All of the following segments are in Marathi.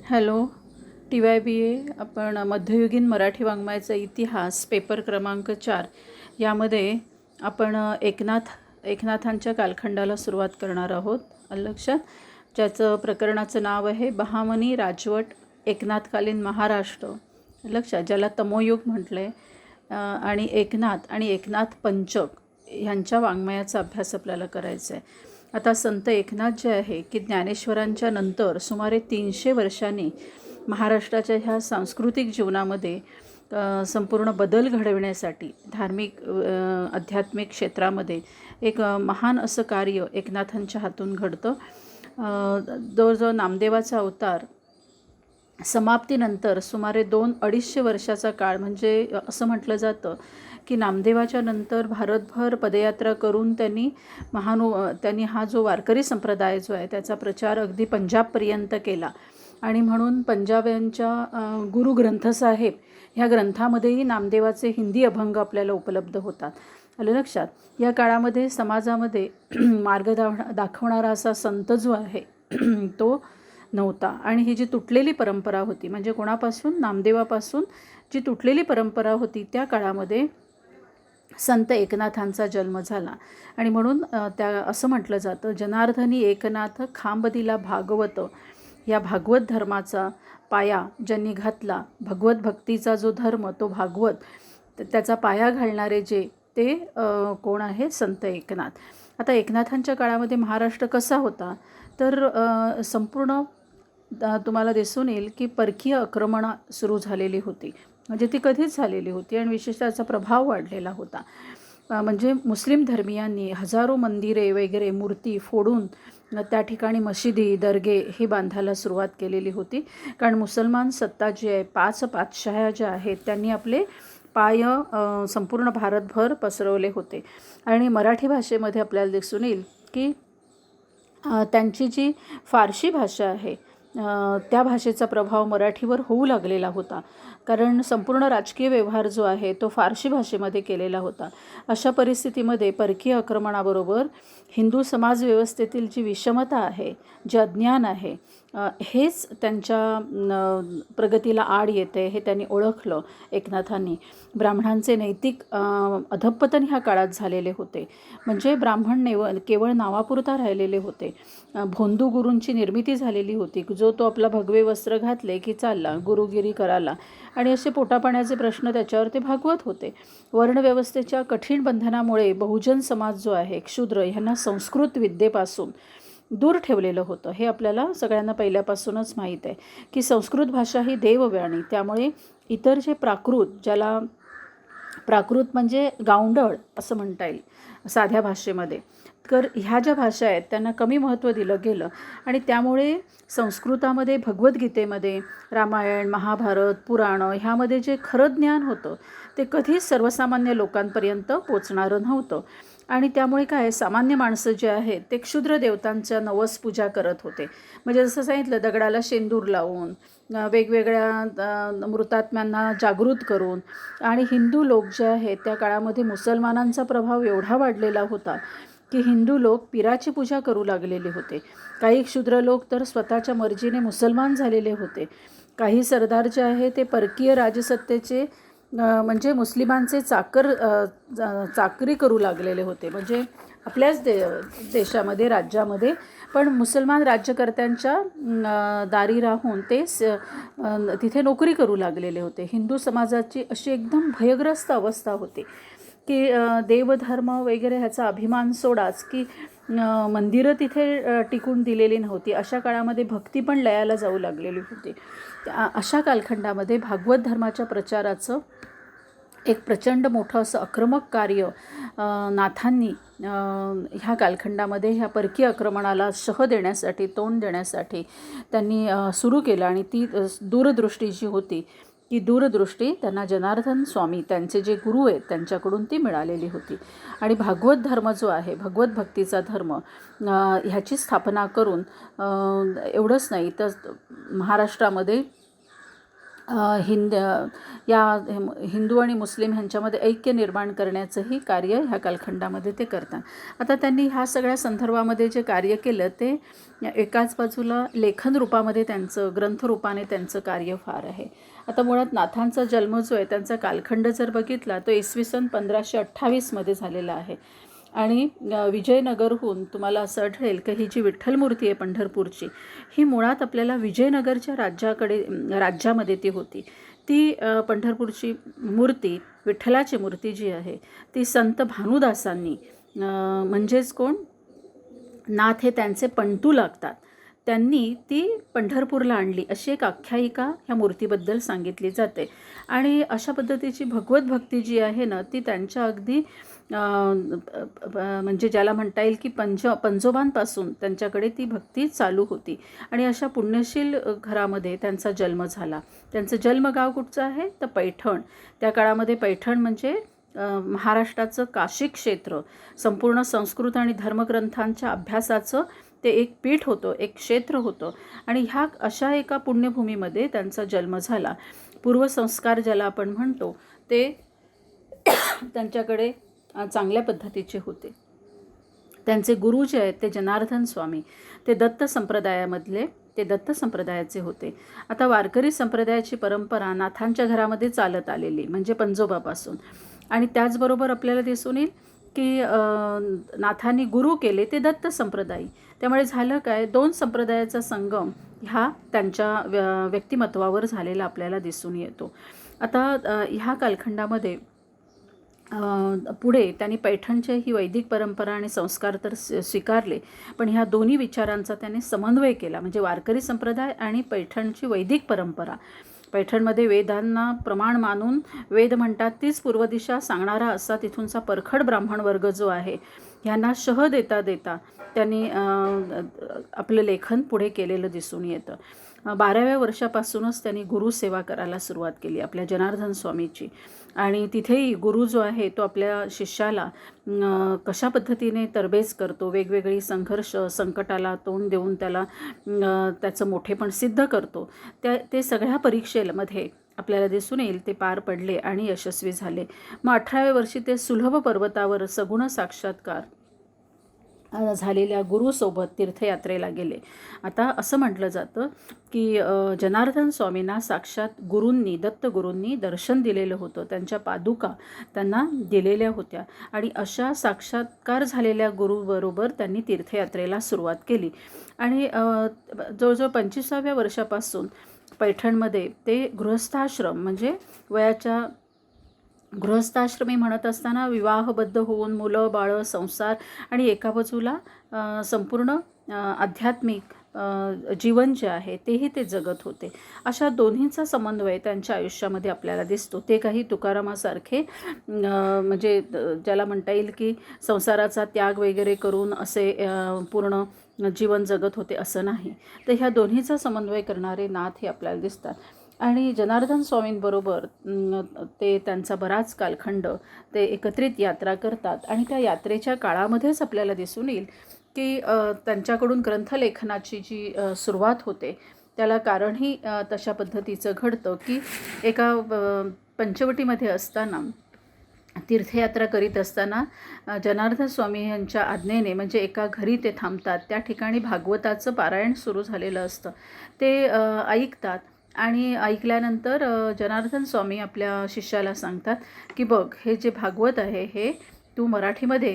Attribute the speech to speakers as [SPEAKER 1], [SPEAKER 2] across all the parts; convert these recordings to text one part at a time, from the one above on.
[SPEAKER 1] हॅलो. TYBA आपण मध्ययुगीन मराठी वाङ्मयाचा इतिहास पेपर क्रमांक 4 यामध्ये आपण एकनाथांच्या कालखंडाला सुरुवात करणार आहोत. लक्षात, ज्याचं प्रकरणाचं नाव आहे बहामनी राजवट एकनाथकालीन महाराष्ट्र. लक्षात, ज्याला तमोयुग म्हटलं आहे. आणि एकनाथ पंचक ह्यांच्या वाङ्मयाचा अभ्यास आपल्याला करायचा आहे. आता संत एकनाथ जे आहे की ज्ञानेश्वरांच्या नंतर सुमारे 300 वर्षांनी महाराष्ट्राच्या ह्या सांस्कृतिक जीवनामध्ये संपूर्ण बदल घडविण्यासाठी धार्मिक आध्यात्मिक क्षेत्रामध्ये एक महान असं कार्य एकनाथांच्या हातून घडतं. जवळजवळ नामदेवाचा अवतार समाप्तीनंतर सुमारे 200-250 वर्षाचा काळ, म्हणजे असं म्हटलं जातं की नामदेवाच्या नंतर भारतभर पदयात्रा करून त्यांनी हा जो वारकरी संप्रदाय जो आहे त्याचा प्रचार अगदी पंजाबपर्यंत केला. आणि म्हणून पंजाब्यांच्या गुरु ग्रंथसाहेब ह्या ग्रंथामध्येही नामदेवाचे हिंदी अभंग आपल्याला उपलब्ध होतात. आलं लक्षात. या काळामध्ये समाजामध्ये मार्ग दाखवणारा असा संत जो आहे तो नव्हता. आणि ही जी तुटलेली परंपरा होती, म्हणजे कोणापासून, नामदेवापासून जी तुटलेली परंपरा होती, त्या काळामध्ये संत एकनाथांचा जन्म झाला. आणि म्हणून असं म्हटलं जातं, जनार्दनी एकनाथ खांब दिला भागवत. या भागवत धर्माचा पाया ज्यांनी घातला, भगवत भक्तीचा जो धर्म तो भागवत, त्याचा पाया घालणारे ते कोण आहे? संत एकनाथ. आता एकनाथांच्या काळामध्ये महाराष्ट्र कसा होता तर संपूर्ण तुम्हाला दिसून येईल की परकीय आक्रमणं सुरू झालेली होती. म्हणजे ती कधीच झालेली होती आणि विशेषतः त्याचा प्रभाव वाढलेला होता. म्हणजे मुस्लिम धर्मियांनी हजारो मंदिरे वगैरे मूर्ती फोडून त्या ठिकाणी मशिदी, दर्गे ही बांधायला सुरुवात केलेली होती. कारण मुसलमान सत्ता जी आहे, 5 पातशाह्या ज्या आहेत, त्यांनी आपले पाय संपूर्ण भारतभर पसरवले होते. आणि मराठी भाषेमध्ये आपल्याला दिसून येईल की त्यांची जी फारशी भाषा आहे त्या भाषेचा प्रभाव मराठीवर होऊ लागलेला होता. कारण संपूर्ण राजकीय व्यवहार जो आहे तो फारशी भाषेमध्ये केलेला होता. अशा परिस्थितीमध्ये परकीय आक्रमणाबरोबर हिंदू समाजव्यवस्थेतील जी विषमता आहे, जे अज्ञान आहे, हेच त्यांच्या प्रगतीला आड येते हे त्यांनी ओळखलं एकनाथांनी. ब्राह्मणांचे नैतिक अधःपतन ह्या काळात झालेले होते. म्हणजे ब्राह्मण केवळ नावापुरता राहिलेले होते. भोंदू गुरूंची निर्मिती झालेली होती, जो तो आपला भगवे वस्त्र घातले की चालला गुरुगिरी करायला. आणि असे पोटापाण्याचे प्रश्न त्याच्यावर ते भागवत होते. वर्णव्यवस्थेच्या कठीण बंधनामुळे बहुजन समाज जो आहे, क्षुद्र, ह्यांना संस्कृत विद्येपासून दूर ठेवलेलं होतं. हे आपल्याला सगळ्यांना पहिल्यापासूनच माहीत आहे की संस्कृत भाषा ही देववाणी. त्यामुळे इतर जे प्राकृत म्हणजे गावंढळ असं म्हणता येईल साध्या भाषेमध्ये, तर ह्या ज्या भाषा आहेत त्यांना कमी महत्त्व दिलं गेलं. आणि त्यामुळे संस्कृतामध्ये, भगवद्गीतेमध्ये, रामायण, महाभारत, पुराणं ह्यामध्ये जे खरं ज्ञान होतं ते कधीच सर्वसामान्य लोकांपर्यंत पोचणारं नव्हतं. आणि त्यामुळे काय, सामान्य माणसं जे आहेत ते क्षुद्र देवतांच्या नवस पूजा करत होते. म्हणजे जसं सांगितलं, दगडाला शेंदूर लावून, वेगवेगळ्या मृतात्म्यांना जागृत करून. आणि हिंदू लोक जे आहेत त्या काळामध्ये मुसलमानांचा प्रभाव एवढा वाढलेला होता की हिंदू लोक पिराची पूजा करू लागलेले होते. काही क्षुद्र लोक तर स्वतःच्या मर्जीने मुसलमान झालेले होते. काही सरदार जे आहे ते परकीय राजसत्तेचे म्हणजे मुस्लिमांचे चाकरी करू लागलेले होते. म्हणजे आपल्याच देशामध्ये, राज्यामध्ये, पण मुसलमान राज्यकर्त्यांच्या दारी राहून ते तिथे नोकरी करू लागलेले होते. हिंदू समाजाची अशी एकदम भयग्रस्त अवस्था होती की देवधर्म वगैरे ह्याचा अभिमान सोडाच की मंदिरं तिथे टिकून दिलेली नव्हती. अशा काळामध्ये भक्ती पण लयाला जाऊ लागलेली होती. अशा कालखंडामध्ये भागवत धर्माच्या प्रचाराचं एक प्रचंड मोठं असं आक्रमक कार्य नाथांनी ह्या कालखंडामध्ये ह्या परकीय आक्रमणाला तोंड देण्यासाठी त्यांनी सुरू केलं. आणि ती दूरदृष्टी जी होती, ती दूरदृष्टी त्यांना जनार्दन स्वामी, त्यांचे जे गुरु आहेत, त्यांच्याकडून ती मिळालेली होती. आणि भागवत धर्म जो आहे, भगवत भक्तीचा धर्म, ह्याची स्थापना करून एवढंच नाही तर महाराष्ट्रामध्ये या हिंदू आणि मुस्लिम ह्यांच्यामध्ये ऐक्य निर्माण करण्याचंही कार्य ह्या कालखंडामध्ये ते करतात. आता त्यांनी ह्या सगळ्या संदर्भामध्ये जे कार्य केलं ते एकाच बाजूला लेखन रूपामध्ये त्यांचं, ग्रंथरूपाने त्यांचं कार्य फार आहे. आता मुळात नाथांचा जन्म जो आहे त्यांचा कालखंड जर बघितला तो इसवी सन 1528मध्ये झालेला आहे. आणि विजयनगरहून तुम्हाला असं आढळेल की ही जी विठ्ठल मूर्ती आहे पंढरपूरची, ही मुळात आपल्याला विजयनगरच्या राज्यामध्ये ती होती. ती पंढरपूरची मूर्ती, विठ्ठलाची मूर्ती जी आहे ती संत भानुदासांनी, म्हणजेच कोण, नाथ हे त्यांचे पंतू लागतात, त्यांनी ती पंढरपूरला आणली अशी एक आख्यायिका ह्या मूर्तीबद्दल सांगितली जाते. आणि अशा पद्धतीची भगवत भक्ती जी आहे ना ती त्यांच्या अगदी म्हणजे ज्याला म्हणता येईल की पंजोबांपासून त्यांच्याकडे ती भक्ती चालू होती. आणि अशा पुण्यशील घरामध्ये त्यांचा जन्म झाला. त्यांचं जन्मगाव कुठचं आहे तर पैठण. त्या काळामध्ये पैठण म्हणजे महाराष्ट्राचं काशी क्षेत्र, संपूर्ण संस्कृत आणि धर्मग्रंथांच्या अभ्यासाचं ते एक पीठ होतं, एक क्षेत्र होतं. आणि ह्या अशा एका पुण्यभूमीमध्ये त्यांचा जन्म झाला. पूर्वसंस्कार ज्याला आपण म्हणतो ते त्यांच्याकडे चांगल्या पद्धतीचे होते. त्यांचे गुरु जे आहेत ते जनार्दन स्वामी, ते दत्त संप्रदायाचे होते. आता वारकरी संप्रदायाची परंपरा नाथांच्या घरामध्ये चालत आलेली म्हणजे पंजोबापासून. आणि त्याचबरोबर आपल्याला दिसून येईल की नाथांनी गुरु केले ते दत्त संप्रदायी. त्यामुळे झालं काय, दोन संप्रदायाचा संगम ह्या त्यांच्या व्यक्तिमत्वावर झालेला आपल्याला दिसून येतो. आता ह्या कालखंडामध्ये पुढे त्यांनी पैठणचे ही वैदिक परंपरा आणि संस्कार तर स्वीकारले, पण ह्या दोन्ही विचारांचा त्याने समन्वय केला. म्हणजे वारकरी संप्रदाय आणि पैठणची वैदिक परंपरा. पैठणमध्ये वेदांना प्रमाण मानून वेद म्हणतात तीच पूर्व दिशा सांगणारा असा तिथूनचा परखड ब्राह्मण वर्ग जो आहे ह्यांना शह देता देता त्यांनी आपलं लेखन पुढे केलेलं दिसून येतं. 12व्या वर्षापासूनच त्यांनी गुरुसेवा करायला सुरुवात केली आपल्या जनार्दन स्वामीची. आणि तिथेही गुरु जो आहे तो आपल्या शिष्याला कशा पद्धतीने तरबेज करतो, वेगवेगळी संघर्ष संकटाला तोंड देऊन त्याला त्याचं मोठेपण सिद्ध करतो, ते सगळ्या परीक्षेमध्ये आपल्याला दिसून येईल ते पार पडले आणि यशस्वी झाले. मग 18व्या वर्षी ते सुलभ पर्वतावर सगुण साक्षात्कार झालेल्या गुरुसोबत तीर्थयात्रेला गेले. आता असं म्हटलं जातं की जनार्दन स्वामींना साक्षात दत्तगुरूंनी दर्शन दिलेलं होतं, त्यांच्या पादुका त्यांना दिलेल्या होत्या. आणि अशा साक्षात्कार झालेल्या गुरुबरोबर त्यांनी तीर्थयात्रेला सुरुवात केली. आणि जवळजवळ 25व्या वर्षापासून पैठणमध्ये ते गृहस्थाश्रम म्हणजे वयाच्या गृहस्थाश्रमी म्हणत असताना विवाहबद्ध होऊन मुलं बाळं संसार आणि एका बाजूला संपूर्ण आध्यात्मिक जीवन जे आहे तेही ते जगत होते. अशा दोन्हींचा समन्वय त्यांच्या आयुष्यामध्ये आपल्याला दिसतो. ते काही तुकारामासारखे म्हणजे ज्याला म्हणता येईल की संसाराचा त्याग वगैरे करून असे पूर्ण जीवन जगत होते असं नाही. तर ह्या दोन्हीचा समन्वय करणारे नाथ हे आपल्याला दिसतात. आणि जनार्दन स्वामींबरोबर ते त्यांचा बराच कालखंड ते एकत्रित यात्रा करतात. आणि त्या यात्रेच्या काळामध्येच आपल्याला दिसून येईल की त्यांच्याकडून ग्रंथलेखनाची जी सुरुवात होते त्याला कारणही तशा पद्धतीचं घडतं की एका पंचवटीमध्ये असताना तीर्थयात्रा करीत असताना जनार्दन स्वामी यांच्या आज्ञेने म्हणजे एका घरी ते थांबतात. त्या ठिकाणी भागवताचं पारायण सुरू झालेलं असतं. ते ऐकतात आणि ऐकल्यानंतर जनार्दन स्वामी आपल्या शिष्याला सांगतात की बघ, हे जे भागवत आहे हे तू मराठीमध्ये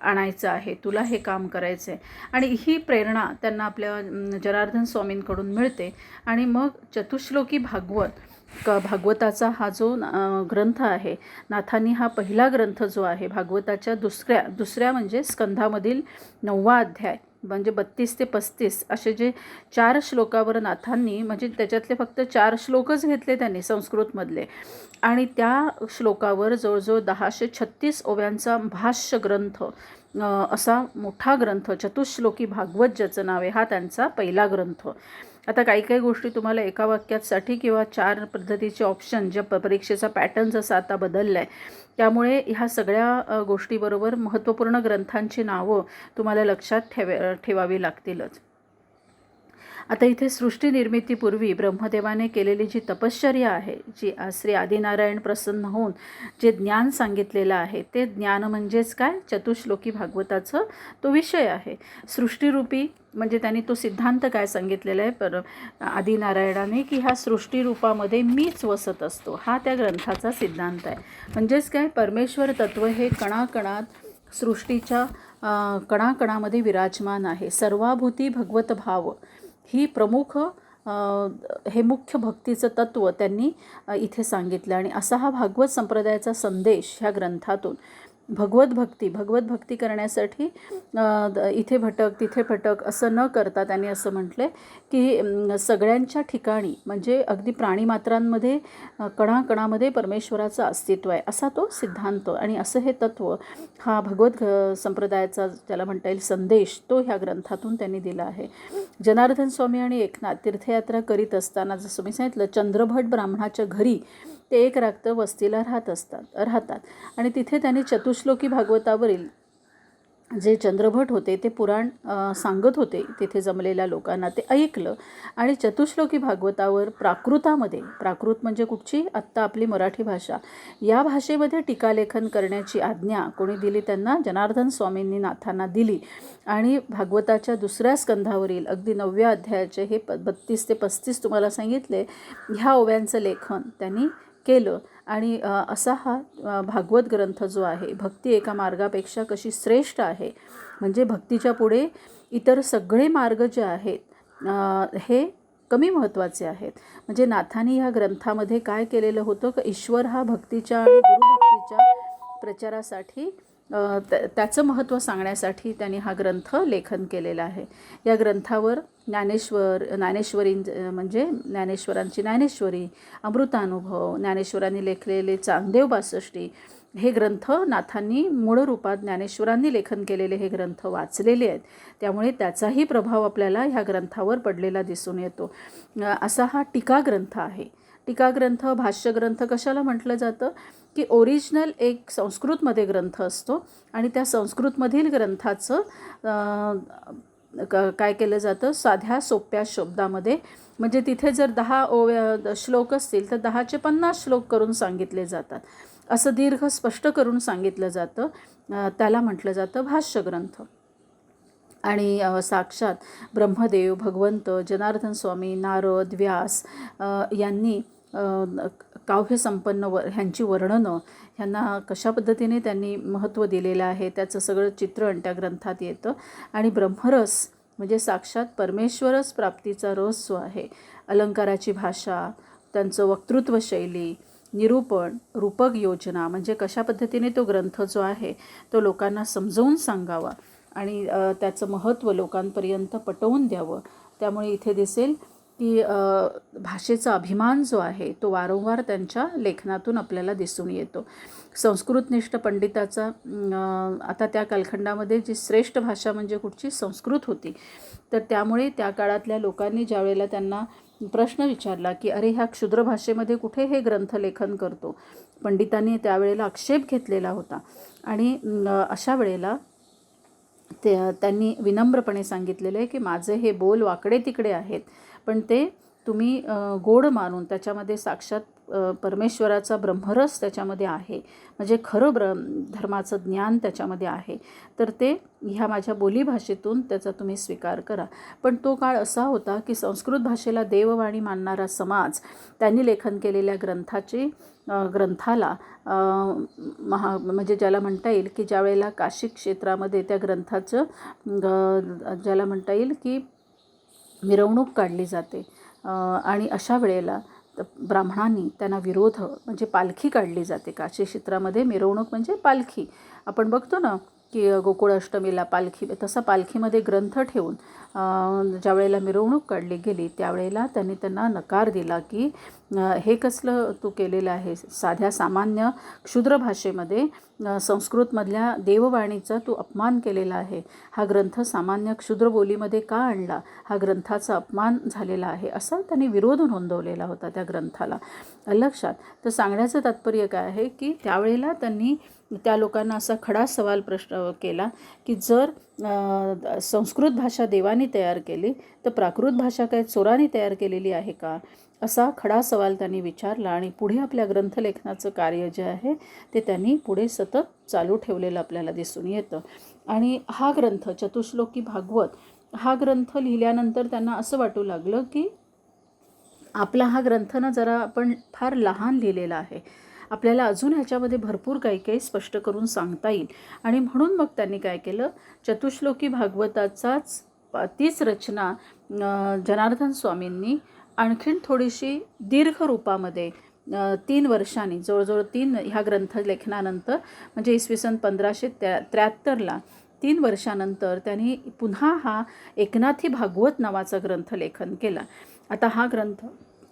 [SPEAKER 1] आणायचं आहे, तुला हे काम करायचं आहे. आणि ही प्रेरणा त्यांना आपल्या जनार्दन स्वामींकडून मिळते. आणि मग चतुश्लोकी भागवताचा हा जो ग्रंथ आहे, नाथांनी हा पहिला ग्रंथ जो आहे भागवताच्या दुसऱ्या म्हणजे स्कंधामधील 9वा अध्याय म्हणजे 32 ते 35 असे जे 4 श्लोकावर नाथांनी म्हणजे त्याच्यातले फक्त 4 श्लोकच घेतले त्यांनी संस्कृतमधले. आणि त्या श्लोकावर जवळजवळ 1036 ओव्यांचा भाष्य ग्रंथ असा मोठा ग्रंथ चतुश्लोकी भागवत ज्याचं नाव आहे हा त्यांचा पहिला ग्रंथ. आता काही गोष्टी तुम्हाला एका वाक्यासाठी किंवा 4 पद्धतीचे ऑप्शन ज्या परीक्षेचा पॅटर्न जसा आता बदलला आहे त्यामुळे ह्या सगळ्या गोष्टीबरोबर महत्त्वपूर्ण ग्रंथांची नावं तुम्हाला लक्षात ठेवावी लागतीलच. आता इथे सृष्टी निर्मितीपूर्वी ब्रह्मदेवाने केलेली जी तपश्चर्या आहे, जी श्री आदिनारायण प्रसन्न होऊन जे ज्ञान सांगितलेलं आहे, ते ज्ञान म्हणजेच काय, चतुश्लोकी भागवताचं तो विषय आहे. सृष्टीरूपी म्हणजे त्यांनी तो सिद्धांत काय सांगितलेला आहे आदिनारायणाने, की ह्या सृष्टीरूपामध्ये मीच वसत असतो, हा त्या ग्रंथाचा सिद्धांत आहे. म्हणजेच काय, परमेश्वर तत्व हे कणाकणात सृष्टीच्या कणाकणामध्ये विराजमान आहे. सर्वाभूती भगवत भाव ही प्रमुख हे मुख्य भक्तीचं तत्त्व त्यांनी इथे सांगितलं. आणि असा हा भागवत संप्रदायाचा संदेश ह्या ग्रंथातून भगवत भक्ती करण्यासाठी इथे भटक तिथे भटक असं न करता त्यांनी असं म्हटलं की सगळ्यांच्या ठिकाणी म्हणजे अगदी प्राणीमात्रांमध्ये कणाकणामध्ये परमेश्वराचं अस्तित्व आहे, असा तो सिद्धांत आणि असं हे तत्त्व हा भगवत संप्रदायाचा ज्याला म्हणता येईल संदेश, तो ह्या ग्रंथातून त्यांनी दिला आहे. जनार्दन स्वामी आणि एकनाथ तीर्थयात्रा करीत असताना जसं मी सांगितलं, चंद्रभट ब्राह्मणाच्या घरी ते एक राक्त वस्तीला राहतात आणि तिथे त्यांनी चतुश्लोकी भागवतावरील जे चंद्रभट होते ते पुराण सांगत होते तिथे जमलेल्या लोकांना, ते ऐकलं आणि चतुश्लोकी भागवतावर प्राकृत म्हणजे कुठची, आत्ता आपली मराठी भाषा, या भाषेमध्ये टीकालेखन करण्याची आज्ञा कोणी दिली त्यांना, जनार्दन स्वामींनी नाथांना दिली. आणि भागवताच्या दुसऱ्या स्कंधावरील अगदी 9व्या अध्यायाचे हे 32 ते 35 तुम्हाला सांगितले, ह्या ओव्यांचं लेखन त्यांनी केलं. आणि असा हा भागवत ग्रंथ जो आहे, भक्ती एका मार्गापेक्षा कशी श्रेष्ठ आहे, म्हणजे भक्तीच्या पुढे इतर सगळे मार्ग जे आहेत हे कमी महत्त्वाचे आहेत. म्हणजे नाथांनी ह्या ग्रंथामध्ये काय केलेलं होतं की ईश्वर हा भक्तीच्या आणि गुरुभक्तीच्या प्रचारासाठी त्याचं महत्त्व सांगण्यासाठी त्यांनी हा ग्रंथ लेखन केलेला आहे. या ग्रंथावर ज्ञानेश्वरी म्हणजे ज्ञानेश्वरांची ज्ञानेश्वरी, अमृतानुभव, ज्ञानेश्वरांनी लेखलेले चांगदेव 62 हे ग्रंथ नाथांनी मूळ रूपात ज्ञानेश्वरांनी लेखन केलेले हे ग्रंथ वाचलेले आहेत. त्यामुळे त्याचाही प्रभाव आपल्याला ह्या ग्रंथावर पडलेला दिसून येतो. असा हा टीकाग्रंथ आहे. टीकाग्रंथ, भाष्यग्रंथ कशाला म्हटलं जातं की ओरिजिनल एक संस्कृतमध्ये ग्रंथ असतो आणि त्या संस्कृतमधील ग्रंथाचं काय केलं जातं, साध्या सोप्या शब्दामध्ये, म्हणजे तिथे जर 10 श्लोक असतील तर 10चे 50 श्लोक करून सांगितले जातात, असं दीर्घ स्पष्ट करून सांगितलं जातं, त्याला म्हटलं जातं भाष्यग्रंथ. आणि साक्षात ब्रह्मदेव, भगवंत, जनार्दन स्वामी, नारद, व्यास यांनी काव्यसंपन्न ह्यांची वर्णनं, ह्यांना कशा पद्धतीने त्यांनी महत्त्व दिलेलं आहे त्याचं सगळं चित्रण त्या ग्रंथात येतं. आणि ब्रह्मरस म्हणजे साक्षात परमेश्वरच प्राप्तीचा रस जो आहे, अलंकाराची भाषा, त्यांचं वक्तृत्व शैली, निरूपण, रूपक योजना, म्हणजे कशा पद्धतीने तो ग्रंथ जो आहे तो लोकांना समजावून सांगावा आणि त्याचं महत्त्व लोकांपर्यंत पटवून द्यावं. त्यामुळे इथे दिसेल की भाषेचा अभिमान जो आहे तो वारंवार त्यांच्या लेखनातून आपल्याला दिसून येतो. संस्कृतनिष्ठ पंडिताचा आता त्या कालखंडामध्ये जी श्रेष्ठ भाषा म्हणजे कुठची, संस्कृत होती. तर त्यामुळे त्या काळातल्या लोकांनी ज्यावेळेला त्यांना प्रश्न विचारला की अरे ह्या क्षुद्र भाषेमध्ये कुठे हे ग्रंथ लेखन करतो, पंडितांनी त्यावेळेला आक्षेप घेतलेला होता. आणि अशा वेळेला त्यांनी विनम्रपणे सांगितलेलं आहे की माझे हे बोल वाकडे तिकडे आहेत, पण ते तुम्ही गोड मानून त्याच्यामध्ये साक्षात परमेश्वराचा ब्रह्मरस त्याच्यामध्ये आहे, म्हणजे खरं धर्माचं ज्ञान त्याच्यामध्ये आहे, तर ते ह्या माझ्या बोलीभाषेतून त्याचा तुम्ही स्वीकार करा. पण तो काळ असा होता की संस्कृत भाषेला देववाणी मानणारा समाज त्यांनी लेखन केलेल्या ग्रंथाला म्हणजे ज्याला म्हणता येईल की ज्यावेळेला काशी क्षेत्रामध्ये त्या ग्रंथाचं ज्याला म्हणता येईल की मिरवणूक काढली जाते आणि अशा वेळेला ब्राह्मणांनी त्यांना विरोध म्हणजे पालखी काढली जाते. काशी क्षेत्रामध्ये मिरवणूक म्हणजे पालखी, आपण बघतो ना की गोकुळ अष्टमीला पालखी, तसा पालखीमध्ये ग्रंथ ठेवून ज्या वेळेला मिरवणूक काढली गेली त्यावेळेला त्यांना नकार दिला की हे कसलं तू केलेलं आहे, साध्या सामान्य क्षुद्र भाषेमध्ये संस्कृतमधल्या देववाणीचा तू अपमान केलेला आहे, हा ग्रंथ सामान्य क्षुद्र बोलीमध्ये का आणला, हा ग्रंथाचा अपमान झालेला आहे, असा त्यांनी विरोध नोंदवलेला होता त्या ग्रंथाला. लक्षात. तर सांगण्याचं तात्पर्य काय आहे की त्यावेळेला त्यांनी त्या लोकांना असा खडा सवाल केला की जर संस्कृत भाषा देवानी तयार केली तर प्राकृत भाषा काय चोरांनी तयार केलेली आहे का, असा खडा सवाल त्यांनी विचारला. आणि पुढे आपल्या ग्रंथलेखनाचं कार्य जे आहे ते त्यांनी पुढे सतत चालू ठेवलेलं आपल्याला दिसून येतं. आणि हा ग्रंथ चतुश्लोकी भागवत हा ग्रंथ लिहिल्यानंतर त्यांना असं वाटू लागलं की आपला हा ग्रंथ ना जरा आपण फार लहान लिहिलेला आहे, आपल्याला अजून ह्याच्यामध्ये भरपूर काही काही स्पष्ट करून सांगता येईल. आणि म्हणून मग त्यांनी काय केलं, चतुश्लोकी भागवताचाच तीच रचना जनार्दन स्वामींनी आणखीन थोडीशी दीर्घ रूपामध्ये 3 वर्षांनी, जवळजवळ 3 ह्या ग्रंथ लेखनानंतर म्हणजे इसवी सन 1573ला 3 वर्षानंतर त्यांनी पुन्हा हा एकनाथी भागवत नावाचा ग्रंथ लेखन केला. आता हा ग्रंथ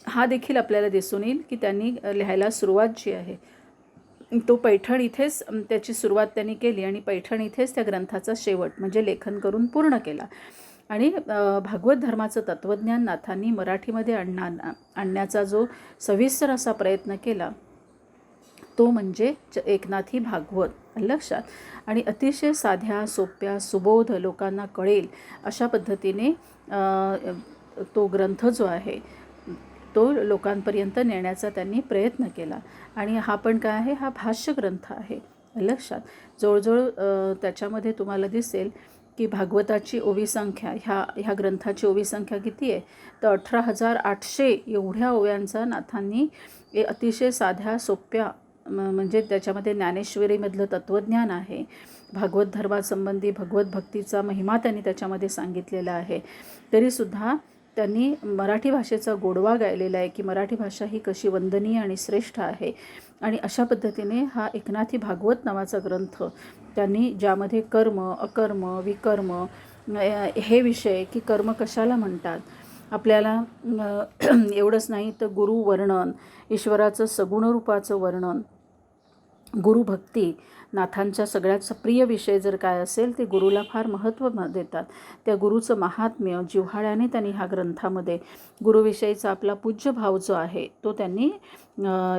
[SPEAKER 1] हा देखील आपल्याला दिसून येईल की त्यांनी लिहायला सुरुवात जी आहे तो पैठण इथेच त्याची सुरुवात त्यांनी केली आणि पैठण इथेच त्या ग्रंथाचा शेवट म्हणजे लेखन करून पूर्ण केला. आणि भागवत धर्माचं तत्त्वज्ञान नाथांनी मराठीमध्ये आणण्याचा जो सविस्तर असा प्रयत्न केला तो म्हणजे एकनाथी भागवत, लक्षात. आणि अतिशय साध्या सोप्या सुबोध लोकांना कळेल अशा पद्धतीने तो ग्रंथ जो आहे तो लोकांपर्यंत नेण्याचा त्यांनी प्रयत्न केला. आणि हा पण काय आहे, हा भाष्य ग्रंथ आहे, लक्षात. जवळजवळ त्याच्यामध्ये तुम्हाला दिसेल की भागवताची ओवी संख्या ह्या ग्रंथाची ओवी संख्या किती आहे तर 18,800 एवढ्या ओव्यांचा नाथांनी अतिशय साध्या सोप्या म्हणजे त्याच्यामध्ये ज्ञानेश्वरीमधलं तत्त्वज्ञान आहे, भागवत धर्मासंबंधी भगवत भक्तीचा महिमा त्यांनी त्याच्यामध्ये सांगितलेला आहे. तरीसुद्धा त्यांनी मराठी भाषेचा गोडवा गायलेला आहे की मराठी भाषा ही कशी वंदनीय आणि श्रेष्ठ आहे. आणि अशा पद्धतीने हा एकनाथी भागवत नावाचा ग्रंथ त्यांनी ज्यामध्ये कर्म अकर्म विकर्म हे विषय की कर्म कशाला म्हणतात आपल्याला एवढंच नाही तर गुरुवर्णन, ईश्वराचं सगुण रूपाचं वर्णन, गुरुभक्ती, नाथांच्या सगळ्यात प्रिय विषय जर काय असेल ते गुरुला फार महत्त्व देतात. त्या गुरुचं महात्म्य जिव्हाळ्याने त्यांनी ह्या ग्रंथामध्ये गुरुविषयीचा आपला पूज्य भाव जो आहे तो त्यांनी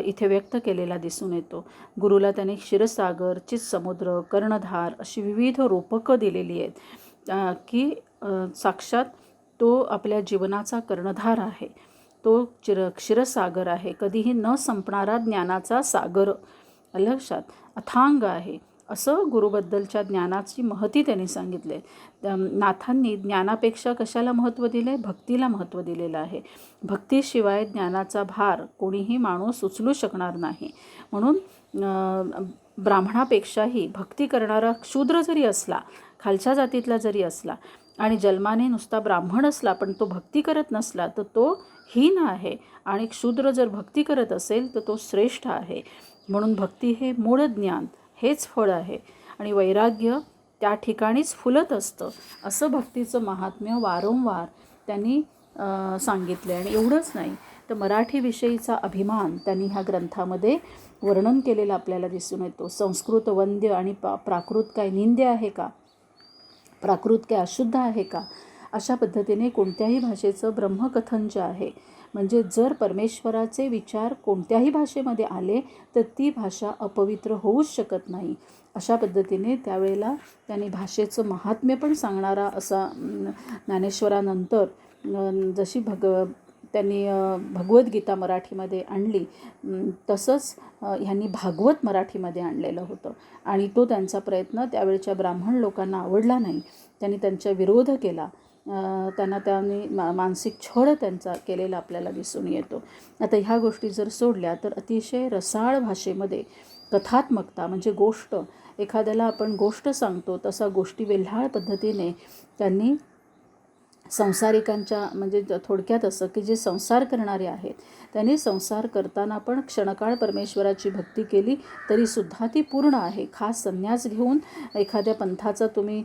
[SPEAKER 1] इथे व्यक्त केलेला दिसून येतो. गुरुला त्यांनी क्षीरसागर, चित्समुद्र, कर्णधार अशी विविध रूपकं दिलेली आहेत की साक्षात तो आपल्या जीवनाचा कर्णधार आहे, तो क्षीरसागर आहे, कधीही न संपणारा ज्ञानाचा सागर, लक्षात, अथांग आहे, असं गुरुबद्दलच्या ज्ञानाची महती त्यांनी सांगितले. नाथांनी ज्ञानापेक्षा कशाला महत्त्व दिले, भक्तीला महत्त्व दिलेलं आहे. भक्तीशिवाय ज्ञानाचा भार कोणीही माणूस उचलू शकणार नाही. म्हणून ब्राह्मणापेक्षाही भक्ती करणारा शूद्र जरी असला, खालच्या जातीतला जरी असला आणि जन्माने नुसता ब्राह्मण असला पण तो भक्ती करत नसला तर तो हीन आहे. आणि शूद्र जर भक्ती करत असेल तर तो श्रेष्ठ आहे. म्हणून भक्ती हे मूळ ज्ञान हेच फळ आहे आणि वैराग्य त्या ठिकाणीच फुलत असतं, असं भक्तीचं महात्म्य वारंवार त्यांनी सांगितले. आणि एवढंच नाही तर मराठीविषयीचा अभिमान त्यांनी ह्या ग्रंथामध्ये वर्णन केलेलं आपल्याला दिसून येतो. संस्कृत वंद्य आणि प्राकृत काय निंद्य आहे का, प्राकृत काय अशुद्ध आहे का, अशा पद्धतीने कोणत्याही भाषेचं ब्रह्मकथन जे आहे म्हणजे जर परमेश्वराचे विचार कोणत्याही भाषेमध्ये आले तर ती भाषा अपवित्र होऊच शकत नाही. अशा पद्धतीने त्यावेळेला त्यांनी भाषेचं महात्म्य पण सांगणारा असा ज्ञानेश्वरानंतर जशी त्यांनी भगवद्गीता मराठीमध्ये आणली तसंच ह्यांनी भागवत मराठीमध्ये आणलेलं होतं. आणि तो त्यांचा प्रयत्न त्यावेळच्या ब्राह्मण लोकांना आवडला नाही, त्यांनी त्यांचा विरोध केला, त्यांनी मानसिक छळ त्यांचा केलेला आपल्याला दिसून येतो. आता ह्या गोष्टी जर सोडल्या तर अतिशय रसाळ भाषेमध्ये कथात्मकता म्हणजे गोष्ट, एखाद्याला आपण गोष्ट सांगतो तसा गोष्टी वेल्हाळ पद्धतीने त्यांनी संसारिकांच्या म्हणजे थोडक्यात असं की जे संसार करणारे आहेत त्यांनी संसार करताना पण क्षणकाळ परमेश्वराची भक्ती केली तरीसुद्धा ती पूर्ण आहे. खास संन्यास घेऊन एखाद्या पंथाचा तुम्ही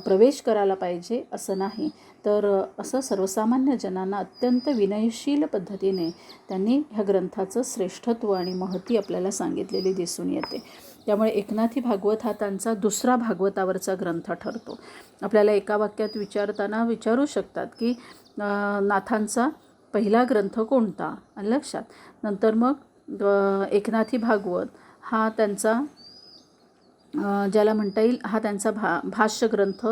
[SPEAKER 1] प्रवेश करायला पाहिजे असं नाही, तर असं सर्वसामान्य जनांना अत्यंत विनयशील पद्धतीने त्यांनी ह्या ग्रंथाचं श्रेष्ठत्व आणि महती आपल्याला सांगितलेली दिसून येते. त्यामुळे एकनाथी भागवत हा त्यांचा दुसरा भागवतावरचा ग्रंथ ठरतो. आपल्याला एका वाक्यात विचारताना विचारू शकतात की नाथांचा पहिला ग्रंथ कोणता, लक्षात. नंतर मग एकनाथी भागवत हा त्यांचा ज्याला म्हणता येईल हा त्यांचा भाष्य ग्रंथ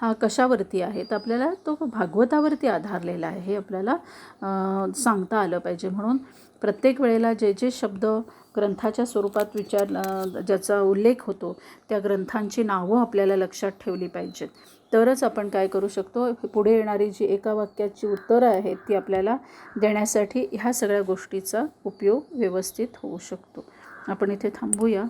[SPEAKER 1] हा कशावरती आहे, तर आपल्याला तो भागवतावरती आधारलेला आहे हे आपल्याला सांगता आलं पाहिजे. म्हणून प्रत्येक वेळेला जे जे शब्द ग्रंथाच्या स्वरूपात ज्याचा उल्लेख होतो त्या ग्रंथांची नावं आपल्याला लक्षात ठेवली पाहिजेत. तरच आपण काय करू शकतो, पुढे येणारी जी एका वाक्याची उत्तरं आहेत ती आपल्याला देण्यासाठी ह्या सगळ्या गोष्टीचा उपयोग व्यवस्थित होऊ शकतो. आपण इथे थांबूया.